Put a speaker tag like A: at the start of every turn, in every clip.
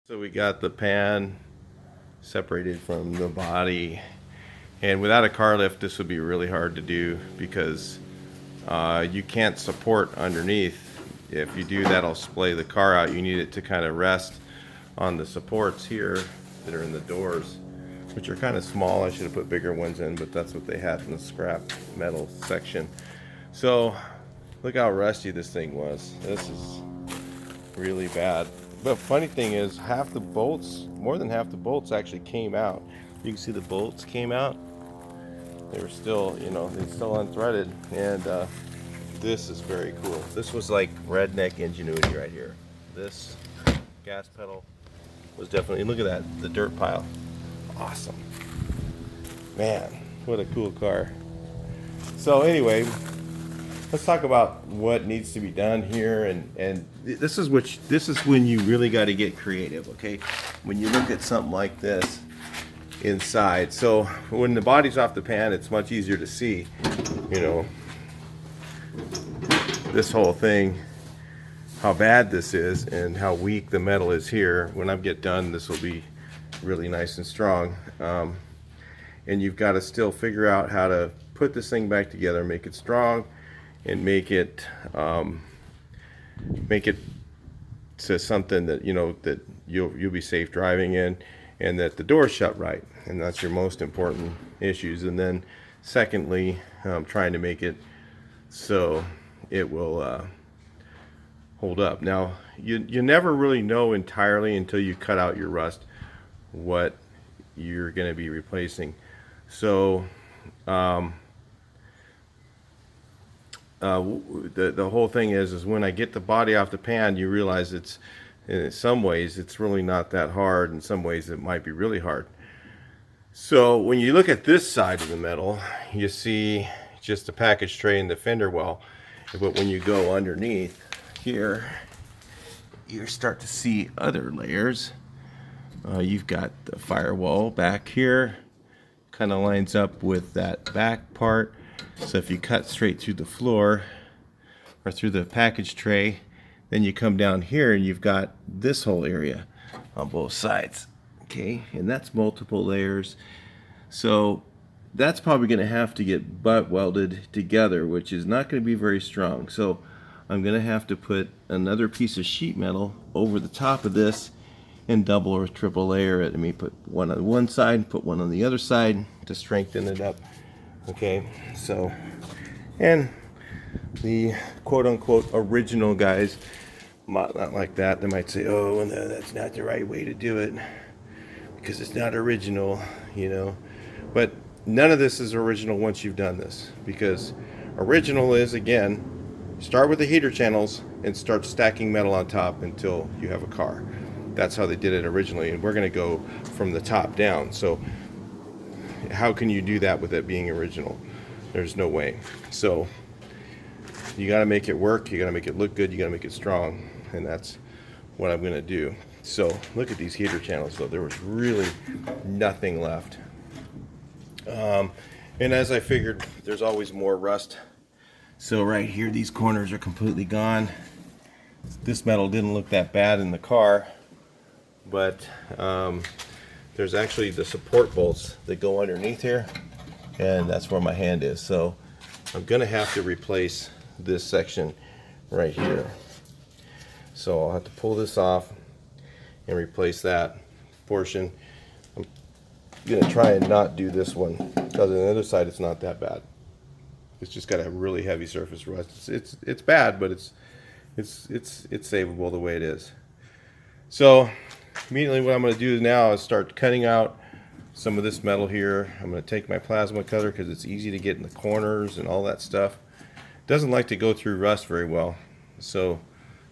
A: So we got the pan separated from the body, and without a car lift this would be really hard to do because you can't support underneath. If you do, that'll splay the car out. You need it to kind of rest on the supports here that are in the doors, which are kind of small. I should have put bigger ones in, but that's what they had in the scrap metal section. So look how rusty this thing was. This is really bad. But funny thing is, half the bolts, more than half the bolts actually came out. You can see the bolts came out. They were still, they're still unthreaded. And this is very cool. This was like redneck ingenuity right here. This gas pedal was definitely, look at that, the dirt pile. Awesome. Man, what a cool car. So anyway, let's talk about what needs to be done here, and this is when you really got to get creative, okay? When you look at something like this inside. So when the body's off the pan, it's much easier to see, this whole thing, how bad this is and how weak the metal is here. When I get done, this will be really nice and strong. And you've got to still figure out how to put this thing back together, make it strong, and make it to something that that you'll be safe driving in, and that the door's shut right, and that's your most important issues. And then secondly, trying to make it so it will hold up. Now you never really know entirely until you cut out your rust what you're going to be replacing. So the whole thing is when I get the body off the pan, you realize it's, in some ways it's really not that hard. In some ways it might be really hard. So when you look at this side of the metal, you see just the package tray and the fender well. But when you go underneath here, you start to see other layers. You've got the firewall back here, kind of lines up with that back part. So if you cut straight through the floor or through the package tray, then you come down here and you've got this whole area on both sides. Okay, and that's multiple layers. So that's probably going to have to get butt welded together, which is not going to be very strong. So I'm going to have to put another piece of sheet metal over the top of this and double or triple layer it. I mean, put one on one side, put one on the other side to strengthen it up. Okay, so, and the quote-unquote original guys might not like that. They might say, oh, no, that's not the right way to do it because it's not original, But none of this is original once you've done this, because original is, again, start with the heater channels and start stacking metal on top until you have a car. That's how they did it originally, and we're going to go from the top down. So how can you do that with it being original? There's no way. So you got to make it work, you got to make it look good, you got to make it strong, and that's what I'm going to do. So look at these heater channels though. There was really nothing left. And as I figured, there's always more rust. So right here, these corners are completely gone. This metal didn't look that bad in the car, but there's actually the support bolts that go underneath here, and that's where my hand is. So I'm gonna have to replace this section right here. So I'll have to pull this off and replace that portion. I'm gonna try and not do this one, because on the other side it's not that bad. It's just got a really heavy surface rust. It's bad, but it's savable the way it is. So immediately what I'm going to do now is start cutting out some of this metal here. I'm going to take my plasma cutter because it's easy to get in the corners and all that stuff. It doesn't like to go through rust very well, so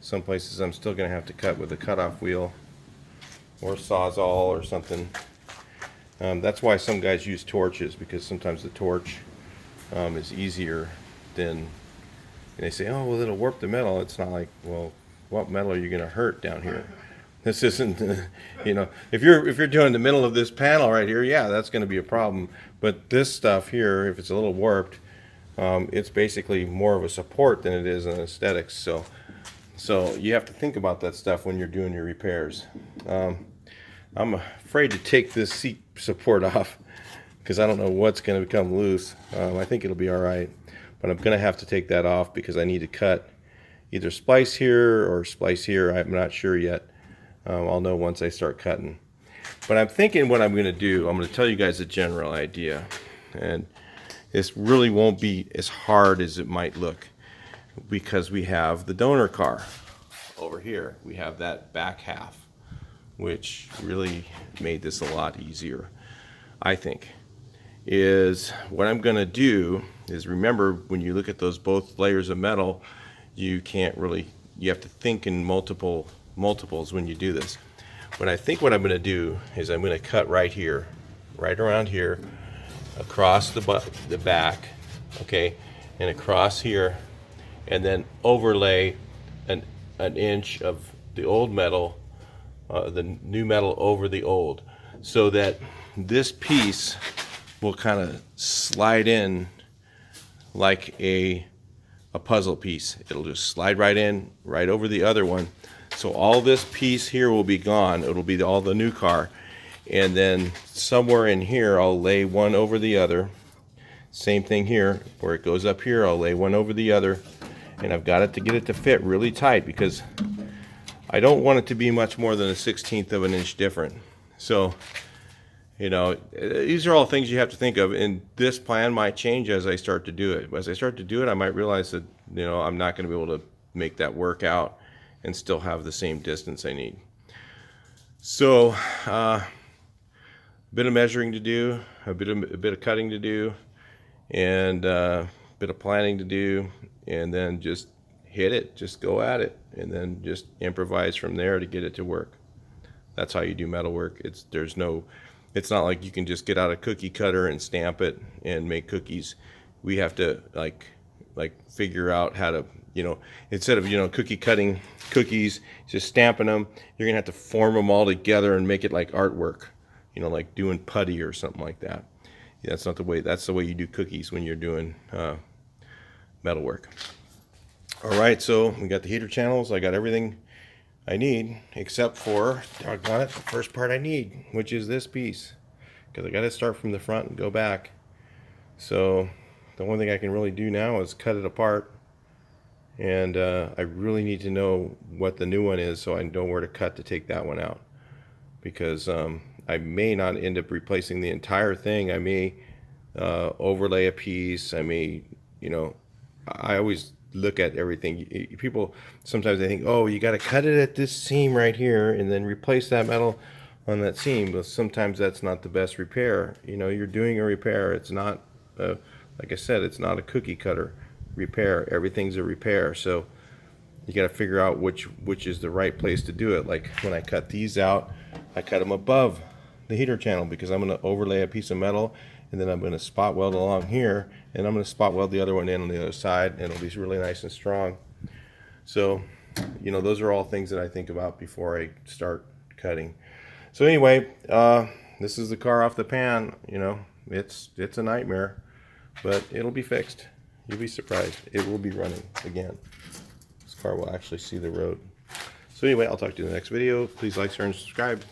A: some places I'm still going to have to cut with a cutoff wheel or Sawzall or something. That's why some guys use torches, because sometimes the torch is easier than, and they say, oh well, it'll warp the metal. It's not like, well, what metal are you going to hurt down here? This isn't, if you're doing the middle of this panel right here, yeah, that's going to be a problem. But this stuff here, if it's a little warped, it's basically more of a support than it is an aesthetics. So So you have to think about that stuff when you're doing your repairs. I'm afraid to take this seat support off because I don't know what's going to become loose. I think it'll be all right, but I'm going to have to take that off because I need to cut either splice here or splice here. I'm not sure yet. I'll know once I start cutting. But I'm thinking what I'm going to do, I'm going to tell you guys a general idea. And this really won't be as hard as it might look because we have the donor car over here. We have that back half, which really made this a lot easier, I think. Is what I'm going to do is, remember, when you look at those both layers of metal, you have to think in multiples when you do this. But I think what I'm going to do is I'm going to cut right here, right around here, across the back, okay, and across here, and then overlay an inch of the old metal, the new metal over the old, so that this piece will kind of slide in like a puzzle piece. It'll just slide right in, right over the other one. So all this piece here will be gone. It'll be all the new car. And then somewhere in here, I'll lay one over the other. Same thing here, where it goes up here, I'll lay one over the other. And I've got it to get it to fit really tight because I don't want it to be much more than 1/16 of an inch different. So, you know, these are all things you have to think of, and this plan might change as I start to do it. As I start to do it, I might realize that, you know, I'm not going to be able to make that work out and still have the same distance I need. So, a bit of measuring to do, a bit of cutting to do, and a bit of planning to do, and then just hit it, just go at it, and then just improvise from there to get it to work. That's how you do metal work. It's not like you can just get out a cookie cutter and stamp it and make cookies. We have to like figure out how to, you know, instead of, you know, cutting cookies, just stamping them, you're gonna have to form them all together and make it like artwork, you know, like doing putty or something like that. Yeah, that's not the way. That's the way you do cookies when you're doing metal work. All right, so we got the heater channels. I got everything I need except for, doggone it, the first part I need, which is this piece, because I got to start from the front and go back. So the only thing I can really do now is cut it apart, and I really need to know what the new one is so I know where to cut to take that one out, because I may not end up replacing the entire thing. I may overlay a piece. I may, you know, I always look at everything. People sometimes they think, oh, you got to cut it at this seam right here and then replace that metal on that seam. But sometimes that's not the best repair. You know, you're doing a repair. It's not like I said, it's not a cookie cutter repair. Everything's a repair. So you got to figure out which is the right place to do it. Like when I cut these out, I cut them above the heater channel because I'm going to overlay a piece of metal, and then I'm going to spot weld along here, and I'm going to spot weld the other one in on the other side, and it'll be really nice and strong. So, you know, those are all things that I think about before I start cutting. So anyway, this is the car off the pan. You know, it's a nightmare, but it'll be fixed. You'll be surprised. It will be running again. This car will actually see the road. So anyway, I'll talk to you in the next video. Please like, share, and subscribe.